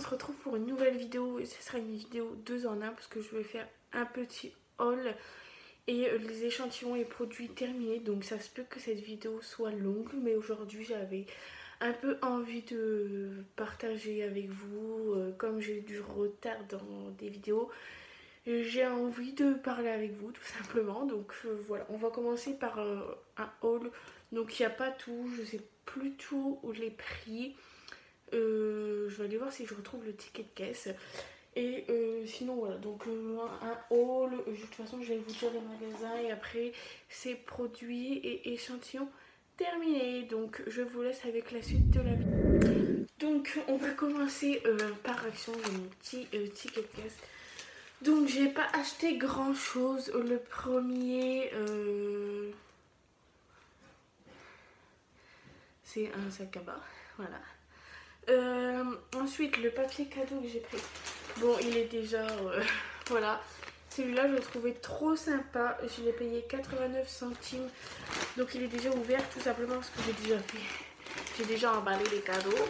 se retrouve pour une nouvelle vidéo et ce sera une vidéo 2 en 1 parce que je vais faire un petit haul et les échantillons et produits terminés. Donc ça se peut que cette vidéo soit longue, mais aujourd'hui j'avais un peu envie de partager avec vous, comme j'ai du retard dans des vidéos. J'ai envie de parler avec vous tout simplement. Donc voilà, on va commencer par un haul. Donc il n'y a pas tout, je sais plus tout les prix. Je vais aller voir si je retrouve le ticket de caisse. Et sinon voilà, donc un haul, de toute façon je vais vous dire les magasins et après c'est produits et échantillons terminés. Donc je vous laisse avec la suite de la vidéo. Donc on va commencer par Action, j'ai mon petit ticket de caisse. Donc j'ai pas acheté grand chose. Le premier c'est un sac à bas, voilà. Ensuite le papier cadeau que j'ai pris, bon il est déjà voilà, celui-là je le trouvais trop sympa, je l'ai payé 89 centimes, donc il est déjà ouvert tout simplement parce que j'ai déjà emballé les cadeaux,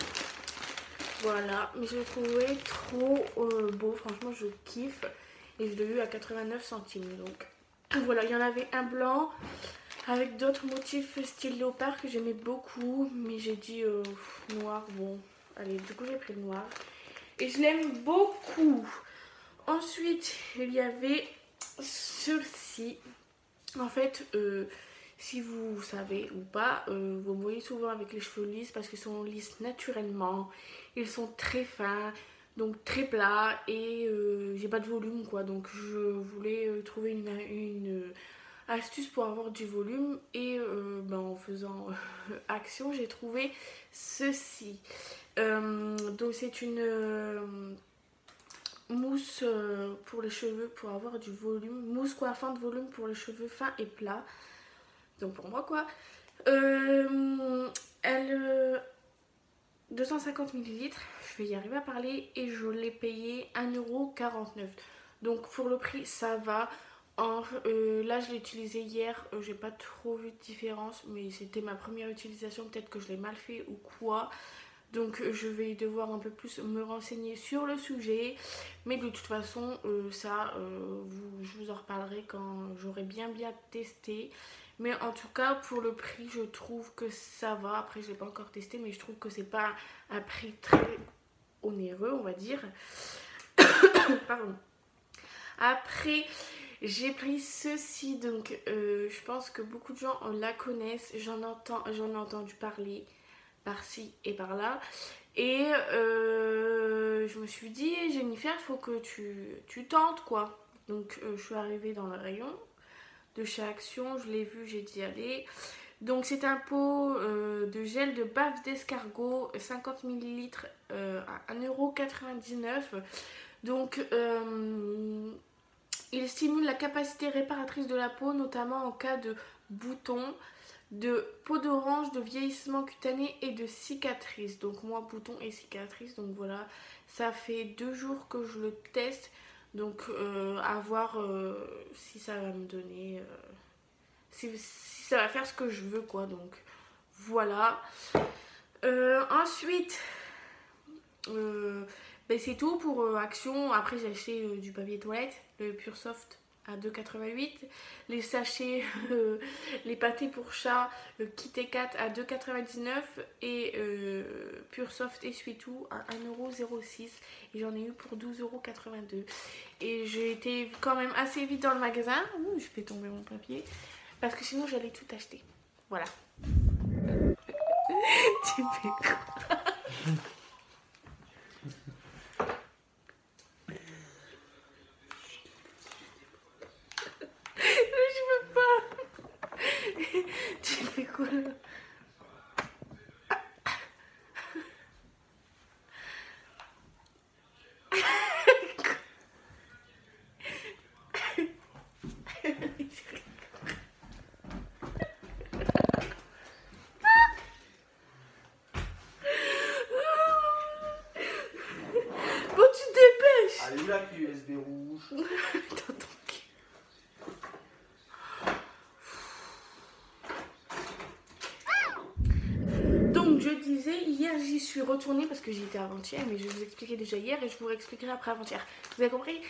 voilà, mais je le trouvais trop beau, franchement je kiffe et je l'ai eu à 89 centimes, donc voilà. Il y en avait un blanc avec d'autres motifs style léopard que j'aimais beaucoup, mais j'ai dit noir, bon allez, du coup j'ai pris le noir et je l'aime beaucoup. Ensuite il y avait ceci, en fait si vous savez ou pas, vous me voyez souvent avec les cheveux lisses parce qu'ils sont lisses naturellement, ils sont très fins, donc très plats et j'ai pas de volume quoi, donc je voulais trouver une astuce pour avoir du volume et en faisant Action j'ai trouvé ceci. Donc c'est une mousse pour les cheveux pour avoir du volume, mousse coiffante volume pour les cheveux fins et plats, donc pour moi quoi. Elle 250 ml, je vais y arriver à parler, et je l'ai payé 1,49 €. Donc pour le prix ça va. Là je l'ai utilisé hier, j'ai pas trop vu de différence, mais c'était ma première utilisation, peut-être que je l'ai mal fait ou quoi. Donc je vais devoir un peu plus me renseigner sur le sujet. Mais de toute façon ça je vous en reparlerai quand j'aurai bien testé. Mais en tout cas pour le prix je trouve que ça va. Après je l'ai pas encore testé, mais je trouve que c'est pas un prix très onéreux on va dire. Pardon. Après j'ai pris ceci, donc je pense que beaucoup de gens la connaissent, j'en ai entendu parler par-ci et par-là. Et je me suis dit, Jennifer, il faut que tu tentes quoi. Donc je suis arrivée dans le rayon de chez Action, je l'ai vu, j'ai dit allez. Donc c'est un pot de gel de bave d'escargot, 50 ml à 1,99 €. Donc il stimule la capacité réparatrice de la peau, notamment en cas de boutons, de peau d'orange, de vieillissement cutané et de cicatrices. Donc moi boutons et cicatrices, donc voilà, ça fait 2 jours que je le teste. Donc à voir si ça va me donner, si ça va faire ce que je veux quoi. Donc voilà. Ensuite c'est tout pour Action. Après j'ai acheté du papier toilette, le Pure Soft à 2,88 €, les sachets les pâtés pour chat Kit Kat à 2,99 € et Pure Soft essuie-tout à 1,06 € et j'en ai eu pour 12,82 €. Et j'ai été quand même assez vite dans le magasin. Ouh, je fais tomber mon papier parce que sinon j'allais tout acheter. Voilà. Tu fais quoi? Tu fais quoi là? Bon tu te dépêches. Allez où la clé USB rouge? Attends, hier j'y suis retournée parce que j'y étais avant-hier, mais je vais vous expliquer déjà hier et je vous réexpliquerai après avant-hier. Vous avez compris?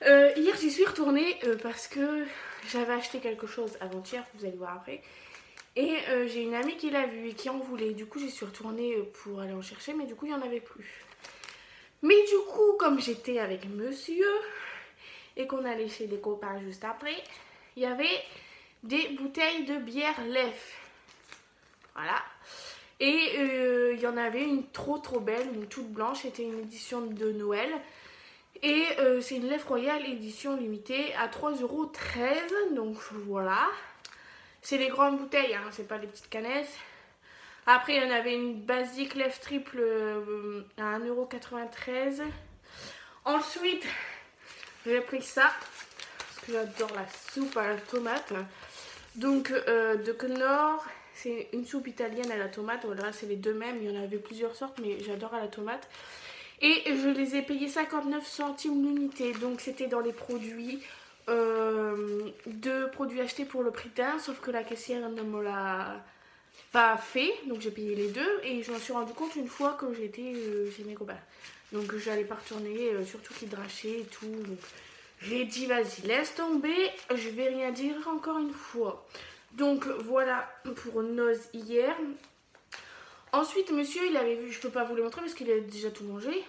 Hier j'y suis retournée parce que j'avais acheté quelque chose avant-hier, vous allez voir après. Et j'ai une amie qui l'a vu et qui en voulait. Du coup j'y suis retournée pour aller en chercher, mais du coup il n'y en avait plus. Mais du coup comme j'étais avec monsieur et qu'on allait chez des copains juste après, il y avait des bouteilles de bière Lef. Voilà. Et il y en avait une trop belle, une toute blanche, c'était une édition de Noël. Et c'est une Lef Royale édition limitée à 3,13 €. Donc voilà. C'est les grandes bouteilles, hein, c'est pas les petites canettes. Après, il y en avait une basique Lef triple à 1,93 €. Ensuite, j'ai pris ça, parce que j'adore la soupe à la tomate. Donc, de Knorr. C'est une soupe italienne à la tomate, voilà, c'est les deux mêmes, il y en avait plusieurs sortes, mais j'adore à la tomate. Et je les ai payés 59 centimes l'unité, donc c'était dans les produits, deux produits achetés pour le prix d'un, sauf que la caissière ne me l'a pas fait, donc j'ai payé les deux, et je m'en suis rendu compte une fois que j'étais chez mes copains. Donc j'allais pas retourner, surtout qu'ils drachaient et tout, donc j'ai dit vas-y, laisse tomber, je vais rien dire encore une fois. Donc voilà pour Noz hier. Ensuite monsieur il avait vu, je peux pas vous les montrer parce qu'il a déjà tout mangé,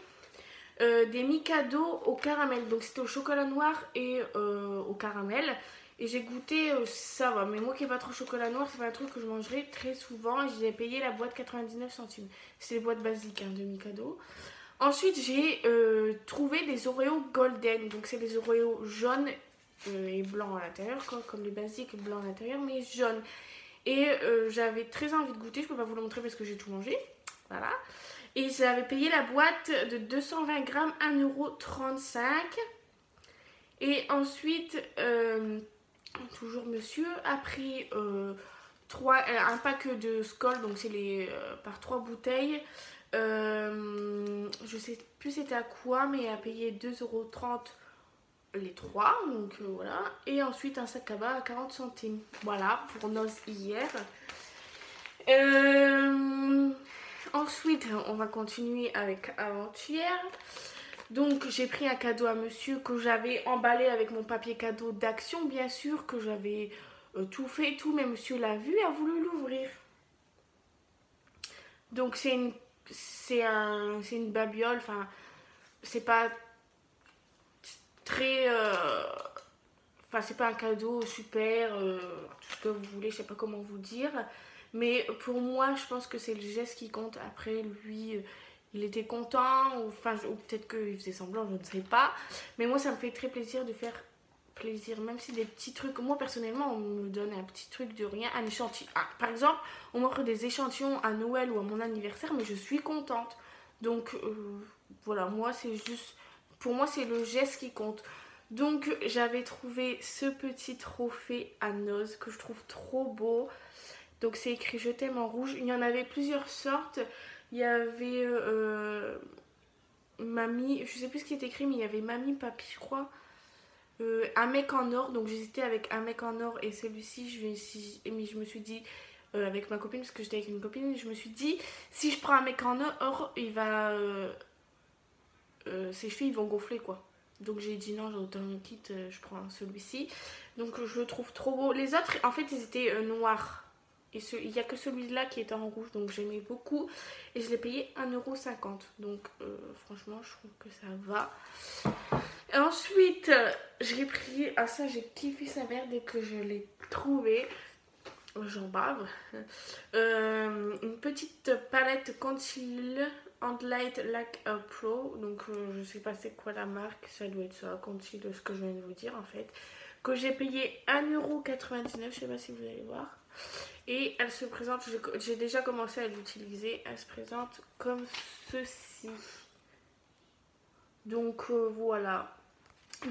des Mikado au caramel. Donc c'était au chocolat noir et au caramel. Et j'ai goûté, ça va, mais moi qui n'ai pas trop chocolat noir, c'est pas un truc que je mangerai très souvent. Et j'ai payé la boîte 99 centimes. C'est les boîtes basiques hein, de Mikado. Ensuite j'ai trouvé des Oreos Golden. Donc c'est des Oreos jaunes et blanc à l'intérieur, comme les basiques, blanc à l'intérieur, mais jaune. Et j'avais très envie de goûter, je peux pas vous le montrer parce que j'ai tout mangé, voilà. Et j'avais payé la boîte de 220 grammes 1,35 €. Et ensuite, toujours monsieur a pris un pack de Skol, donc c'est les par 3 bouteilles. Je sais plus c'était à quoi, mais il a payé 2,30 € les 3, donc voilà. Et ensuite un sac à bas à 40 centimes. Voilà pour Noz hier. Ensuite on va continuer avec avant-hier. Donc j'ai pris un cadeau à monsieur que j'avais emballé avec mon papier cadeau d'Action, bien sûr, que j'avais tout fait et tout, mais monsieur l'a vu et a voulu l'ouvrir. Donc c'est une babiole, enfin c'est pas très enfin c'est pas un cadeau super tout ce que vous voulez, je sais pas comment vous dire, mais pour moi je pense que c'est le geste qui compte. Après lui il était content, ou peut-être qu'il faisait semblant, je ne sais pas, mais moi ça me fait très plaisir de faire plaisir, même si des petits trucs, moi personnellement on me donne un petit truc de rien, un échantillon, par exemple on m'offre des échantillons à Noël ou à mon anniversaire, mais je suis contente. Donc voilà, moi c'est juste, pour moi c'est le geste qui compte. Donc j'avais trouvé ce petit trophée à Noz que je trouve trop beau. Donc c'est écrit je t'aime en rouge, il y en avait plusieurs sortes. Il y avait mamie, je sais plus ce qui est écrit, mais il y avait mamie, papy je crois. Un mec en or, donc j'hésitais avec un mec en or et celui-ci, mais je me suis dit avec ma copine, parce que j'étais avec une copine, je me suis dit si je prends un mec en or, il va ses cheveux ils vont gonfler quoi. Donc j'ai dit non, j'entends un kit, je prends celui-ci. Donc je le trouve trop beau. Les autres en fait ils étaient noirs. Et il n'y a que celui-là qui est en rouge, donc j'aimais beaucoup. Et je l'ai payé 1,50 €. Donc franchement, je trouve que ça va. Et ensuite, j'ai pris... Ah ça, j'ai kiffé sa mère dès que je l'ai trouvé. J'en bave. Une petite palette Conceal and Light Lac Pro. Donc je sais pas c'est quoi la marque. Ça doit être ça, Conceal, ce que je viens de vous dire en fait. Que j'ai payé 1,99 €. Je sais pas si vous allez voir. Et elle se présente, j'ai déjà commencé à l'utiliser, elle se présente comme ceci. Donc voilà.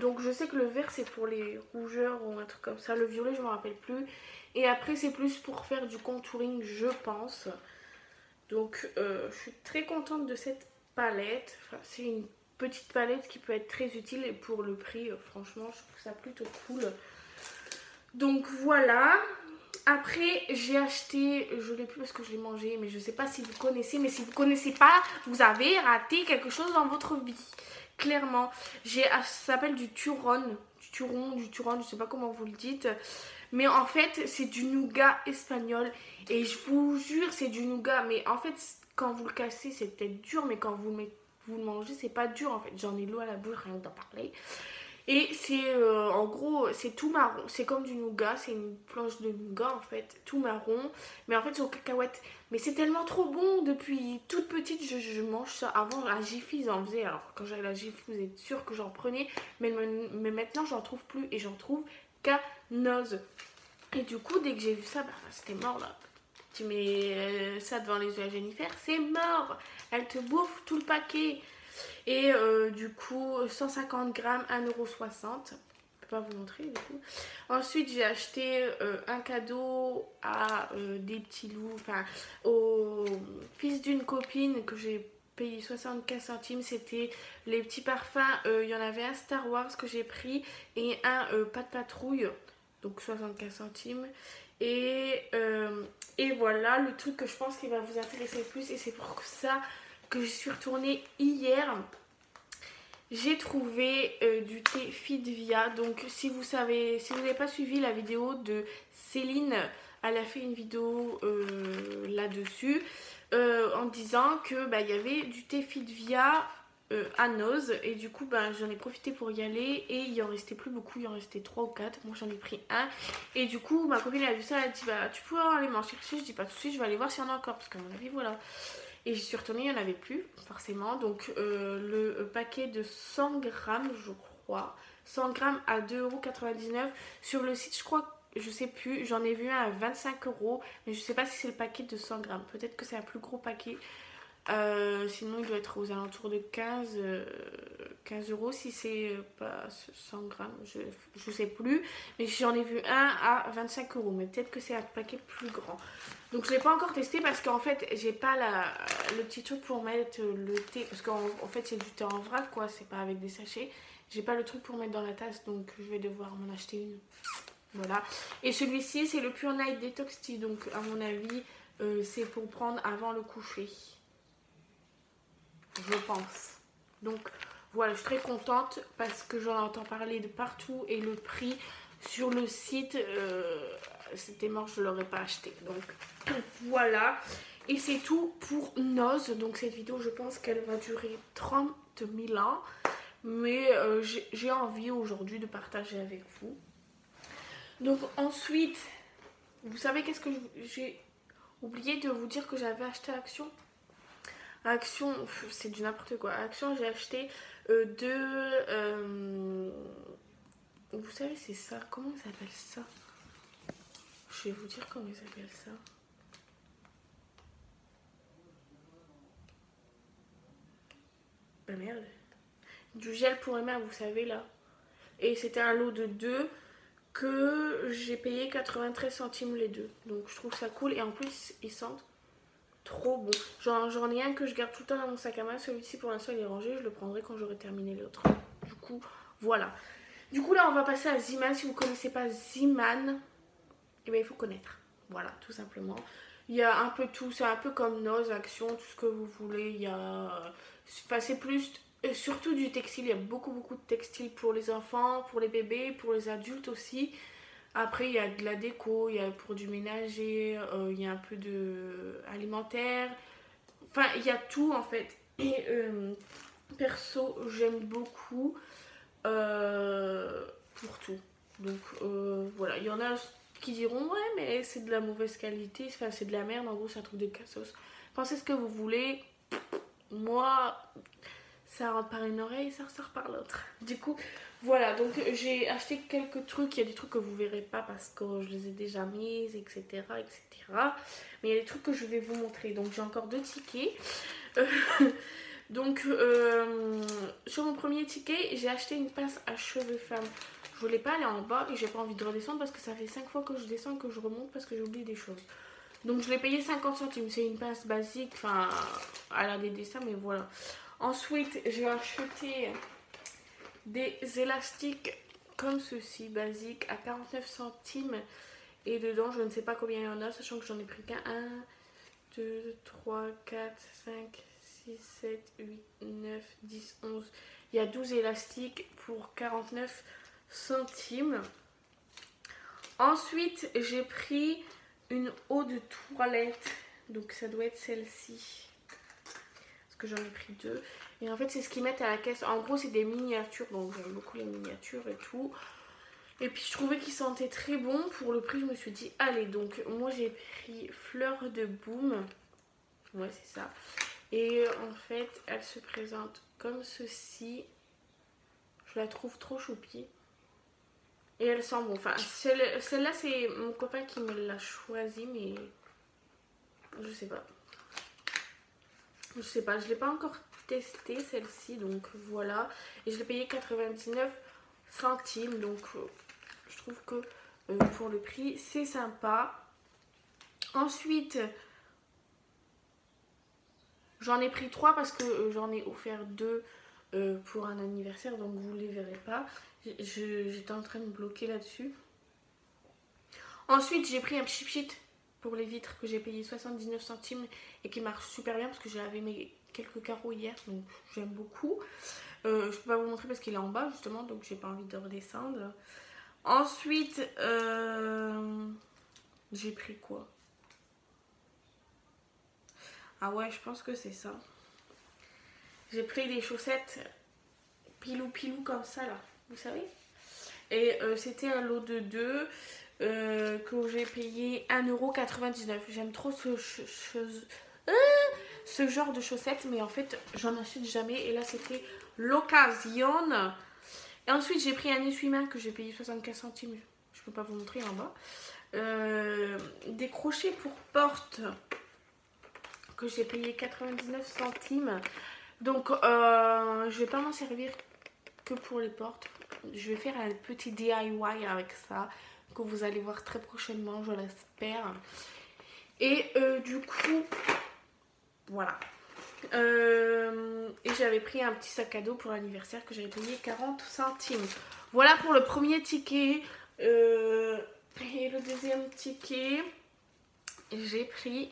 Donc je sais que le vert c'est pour les rougeurs ou un truc comme ça. Le violet je me rappelle plus. Et après c'est plus pour faire du contouring je pense. Donc je suis très contente de cette palette. Enfin, c'est une petite palette qui peut être très utile. Et pour le prix franchement je trouve ça plutôt cool. Donc voilà. Après, j'ai acheté, je l'ai plus parce que je l'ai mangé, mais je sais pas si vous connaissez. Mais si vous connaissez pas, vous avez raté quelque chose dans votre vie. Clairement. Ça s'appelle du Turon. Du Turon, je sais pas comment vous le dites. Mais en fait, c'est du nougat espagnol. Et je vous jure, c'est du nougat. Mais en fait, quand vous le cassez, c'est peut-être dur. Mais quand vous le mangez, c'est pas dur en fait. J'en ai l'eau à la bouche, rien que d'en parler. Et c'est en gros, c'est tout marron. C'est comme du nougat, c'est une planche de nougat en fait, tout marron. Mais en fait, c'est aux cacahuètes. Mais c'est tellement trop bon. Depuis toute petite, je mange ça. Avant, la Jiffy, ils en faisaient. Alors, quand j'avais la Jiffy, vous êtes sûr que j'en prenais. Mais maintenant, j'en trouve plus. Et j'en trouve qu'à Noz. Et du coup, dès que j'ai vu ça, bah, c'était mort là. Tu mets ça devant les yeux à Jennifer, c'est mort. Elle te bouffe tout le paquet. Et du coup, 150 grammes, 1,60 €. Je peux pas vous montrer du coup. Ensuite, j'ai acheté un cadeau à des petits loups, enfin au fils d'une copine que j'ai payé 75 centimes. C'était les petits parfums. Il y en avait un Star Wars que j'ai pris et un pas de patrouille, donc 75 centimes. Et voilà le truc que je pense qui va vous intéresser le plus. Et c'est pour ça que je suis retournée hier. J'ai trouvé du thé Fidvia. Donc si vous n'avez pas suivi la vidéo de Céline, elle a fait une vidéo là-dessus en disant que bah, y avait du thé Fidvia à Noz. Et du coup bah, j'en ai profité pour y aller. Et il en restait plus beaucoup, il en restait 3 ou 4. Moi j'en ai pris un. Et du coup ma copine elle a vu ça, elle a dit bah tu peux aller m'en chercher. Je dis pas tout de suite, je vais aller voir s'il y en a encore. Parce qu'à mon avis voilà. Et j'y suis retournée, il n'y en avait plus, forcément. Donc le paquet de 100 grammes, je crois. 100 grammes à 2,99 €. Sur le site, je crois, je sais plus, j'en ai vu un à 25 €. Mais je sais pas si c'est le paquet de 100 grammes. Peut-être que c'est un plus gros paquet. Sinon, il doit être aux alentours de 15 € si c'est pas 100 grammes. Je sais plus. Mais j'en ai vu un à 25 €. Mais peut-être que c'est un paquet plus grand. Donc je ne l'ai pas encore testé parce qu'en fait j'ai pas le petit truc pour mettre le thé. Parce qu'en fait c'est du thé en vrac quoi, c'est pas avec des sachets. J'ai pas le truc pour mettre dans la tasse donc je vais devoir m'en acheter une. Voilà. Et celui-ci c'est le Pure Night Detox Tea. Donc à mon avis c'est pour prendre avant le coucher. Je pense. Donc voilà, je suis très contente parce que j'en entends parler de partout. Et le prix sur le site... c'était mort, je ne l'aurais pas acheté. Donc voilà. Et c'est tout pour Noz. Donc cette vidéo, je pense qu'elle va durer 30 000 ans. Mais j'ai envie aujourd'hui de partager avec vous. Donc ensuite, vous savez qu'est-ce que j'ai oublié de vous dire que j'avais acheté à Action. À Action, c'est du n'importe quoi. À Action, j'ai acheté vous savez, c'est ça. Comment ça s'appelle ça? Je vais vous dire comment ils appellent ça. Bah merde. Du gel pour les mains, vous savez là. Et c'était un lot de 2 que j'ai payé 93 centimes les deux. Donc je trouve ça cool. Et en plus, ils sentent trop bon. J'en ai un que je garde tout le temps dans mon sac à main. Celui-ci pour l'instant il est rangé. Je le prendrai quand j'aurai terminé l'autre. Du coup, voilà. Du coup là on va passer à Zeeman. Si vous ne connaissez pas Zeeman, eh bien, il faut connaître. Voilà, tout simplement. Il y a un peu tout, c'est un peu comme Noz, Action, tout ce que vous voulez. Il y a... Enfin, c'est plus... surtout du textile, il y a beaucoup de textile pour les enfants, pour les bébés, pour les adultes aussi. Après, il y a de la déco, il y a pour du ménager, il y a un peu de alimentaire. Enfin, il y a tout en fait. Et perso, j'aime beaucoup pour tout. Donc voilà, il y en a qui diront ouais mais c'est de la mauvaise qualité, enfin c'est de la merde, en gros c'est un truc de cassos. Pensez ce que vous voulez, moi ça rentre par une oreille, ça ressort par l'autre. Du coup voilà, donc j'ai acheté quelques trucs, il y a des trucs que vous verrez pas parce que je les ai déjà mises, etc. Mais il y a des trucs que je vais vous montrer, donc j'ai encore 2 tickets. Donc sur mon premier ticket j'ai acheté une pince à cheveux femme. Je voulais pas aller en bas et j'ai pas envie de redescendre parce que ça fait 5 fois que je descends et que je remonte parce que j'oublie des choses. Donc je l'ai payé 50 centimes. C'est une pince basique. Enfin, elle a des dessins mais voilà. Ensuite j'ai acheté des élastiques comme ceci, basiques, à 49 centimes. Et dedans, je ne sais pas combien il y en a, sachant que j'en ai pris qu'un. 1, 2, 3, 4, 5, 6, 7, 8, 9, 10, 11. Il y a 12 élastiques pour 49 centimes. Ensuite, j'ai pris une eau de toilette. Donc ça doit être celle-ci. Parce que j'en ai pris 2. Et en fait, c'est ce qu'ils mettent à la caisse. En gros, c'est des miniatures. Donc j'aime beaucoup les miniatures et tout. Et puis je trouvais qu'il sentait très bon. Pour le prix, je me suis dit, allez, donc moi j'ai pris Fleur de Boum. Ouais, c'est ça. Et en fait, elle se présente comme ceci. Je la trouve trop choupie. Et elle sent bon. Enfin, celle-là, c'est mon copain qui me l'a choisie, mais je sais pas. Je sais pas, je l'ai pas encore testée celle-ci, donc voilà. Et je l'ai payé 99 centimes, donc je trouve que pour le prix, c'est sympa. Ensuite, j'en ai pris 3 parce que j'en ai offert 2 pour un anniversaire, donc vous les verrez pas. J'étais en train de bloquer là-dessus. Ensuite, j'ai pris un pchit pour les vitres que j'ai payé 79 centimes et qui marche super bien parce que j'avais mes quelques carreaux hier, donc j'aime beaucoup. Je peux pas vous montrer parce qu'il est en bas justement, donc j'ai pas envie de redescendre. Ensuite, j'ai pris quoi? Ah ouais, je pense que c'est ça. J'ai pris des chaussettes pilou comme ça là, vous savez. Et c'était un lot de 2 que j'ai payé 1,99 €. J'aime trop ce genre de chaussettes, mais en fait j'en achète jamais. Et là c'était l'occasion. Et ensuite j'ai pris un essuie-main que j'ai payé 75 centimes. Je peux pas vous montrer en bas. Des crochets pour porte que j'ai payé 99 centimes. Donc je vais pas m'en servir que pour les portes. Je vais faire un petit DIY avec ça que vous allez voir très prochainement, je l'espère. Et du coup, voilà. Et j'avais pris un petit sac à dos pour l'anniversaire que j'avais payé 40 centimes. Voilà pour le premier ticket. Et le deuxième ticket, j'ai pris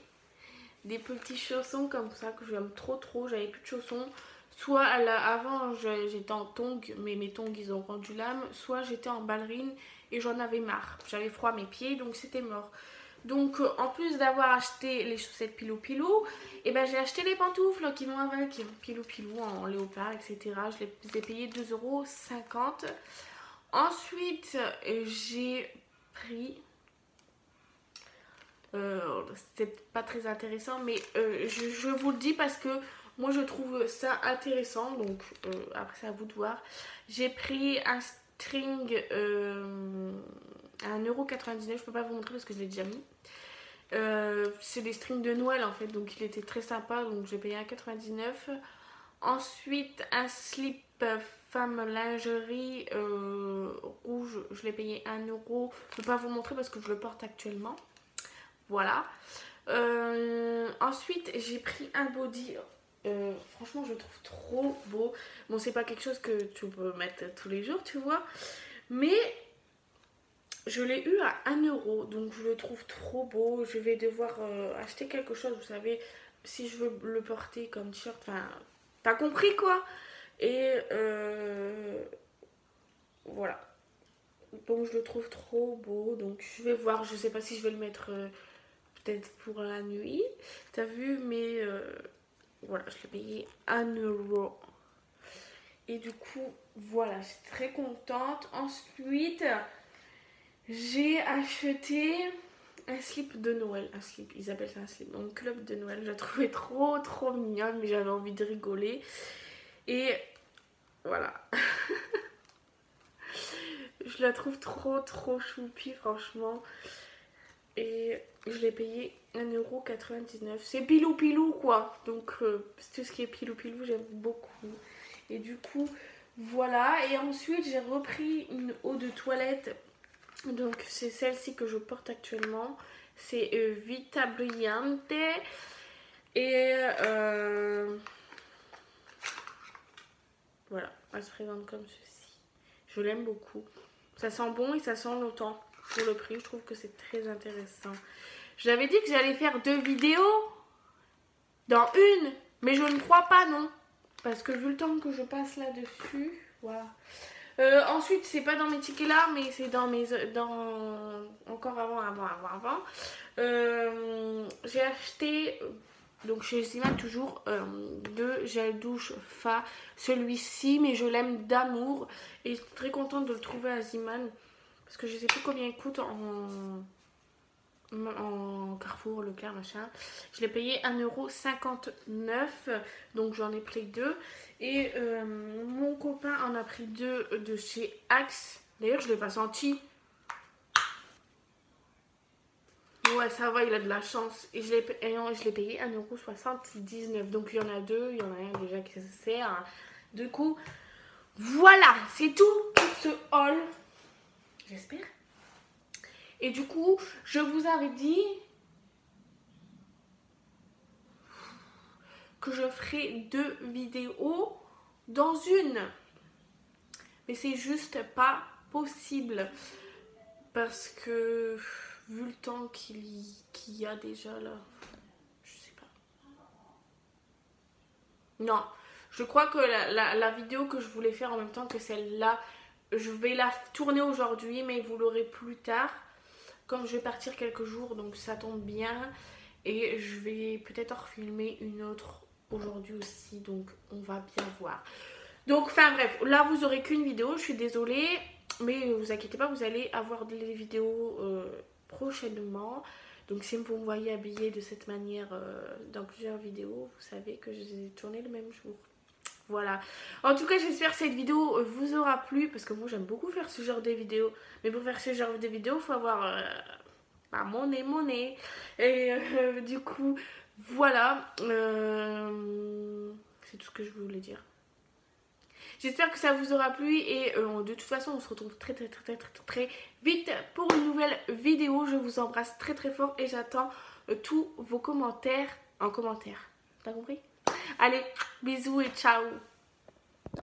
des petits chaussons comme ça que j'aime trop. J'avais plus de chaussons. Soit avant j'étais en tongs, mais mes tongs ils ont rendu l'âme. Soit j'étais en ballerine et j'en avais marre. J'avais froid à mes pieds, donc c'était mort. Donc en plus d'avoir acheté les chaussettes pilou, et ben j'ai acheté les pantoufles qui vont avec. Pilou en léopard, etc. Je les ai payées 2,50 €. Ensuite j'ai pris... c'était pas très intéressant, mais je vous le dis parce que moi je trouve ça intéressant, donc après c'est à vous de voir. J'ai pris un string à 1,99 €, je peux pas vous montrer parce que je l'ai déjà mis. C'est des strings de Noël en fait, donc il était très sympa, donc j'ai payé 1,99 €. Ensuite un slip femme lingerie rouge, je l'ai payé 1 €. Je peux pas vous montrer parce que je le porte actuellement. Voilà. Ensuite, j'ai pris un body. Franchement, je le trouve trop beau. Bon, c'est pas quelque chose que tu peux mettre tous les jours, tu vois. Mais je l'ai eu à 1 €. Donc, je le trouve trop beau. Je vais devoir acheter quelque chose, vous savez, si je veux le porter comme t-shirt. Enfin, t'as compris quoi. Et voilà. Donc, je le trouve trop beau. Donc, je vais voir. Je sais pas si je vais le mettre... peut-être pour la nuit, t'as vu, mais voilà, je l'ai payé 1 €. Et du coup, voilà, je suis très contente. Ensuite, j'ai acheté un slip de Noël. Un slip, ils appellent ça un slip. Donc, club de Noël, je la trouvais trop mignonne, mais j'avais envie de rigoler. Et voilà. Je la trouve trop choupie, franchement. Et je l'ai payé 1,99 €. C'est pilou quoi. Donc tout ce qui est pilou j'aime beaucoup. Et du coup voilà. Et ensuite j'ai repris une eau de toilette. Donc c'est celle-ci que je porte actuellement. C'est Vita Brillante. Et voilà, elle se présente comme ceci. Je l'aime beaucoup. Ça sent bon et ça sent longtemps. pour le prix. Je trouve que c'est très intéressant. J'avais dit que j'allais faire 2 vidéos dans une, mais je ne crois pas, non. Parce que vu le temps que je passe là-dessus, voilà. Ensuite, c'est pas dans mes tickets là, mais c'est dans mes... encore avant. J'ai acheté, donc chez Zima toujours, 2 gels douche Fa. Celui-ci, mais je l'aime d'amour. Et je suis très contente de le trouver à Ziman. Parce que je sais plus combien il coûte en Carrefour, Leclerc, machin. Je l'ai payé 1,59 €. Donc j'en ai pris 2. Et mon copain en a pris 2 de chez Axe. D'ailleurs, je ne l'ai pas senti. Ouais, ça va, il a de la chance. Et je l'ai payé 1,79 €. Donc il y en a 2. Il y en a un déjà qui se sert. Du coup, voilà, c'est tout pour ce haul. J'espère. Et du coup, je vous avais dit que je ferai 2 vidéos dans une. Mais c'est juste pas possible. Parce que, vu le temps qu'il y a déjà là, je sais pas. Non, je crois que la vidéo que je voulais faire en même temps que celle-là, je vais la tourner aujourd'hui, mais vous l'aurez plus tard. Comme je vais partir quelques jours, donc ça tombe bien. Et je vais peut-être en refilmer une autre aujourd'hui aussi, donc on va bien voir. Donc, enfin bref, là vous aurez qu'une vidéo, je suis désolée. Mais ne vous inquiétez pas, vous allez avoir des vidéos prochainement. Donc si vous me voyez habillée de cette manière dans plusieurs vidéos, vous savez que je les ai tournées le même jour. Voilà. En tout cas, j'espère que cette vidéo vous aura plu. Parce que moi, j'aime beaucoup faire ce genre de vidéos. Mais pour faire ce genre de vidéos, il faut avoir mon nez. Et du coup, voilà. C'est tout ce que je voulais dire. J'espère que ça vous aura plu. Et de toute façon, on se retrouve très vite pour une nouvelle vidéo. Je vous embrasse très fort. Et j'attends tous vos commentaires en commentaire. T'as compris? Allez, bisous et ciao!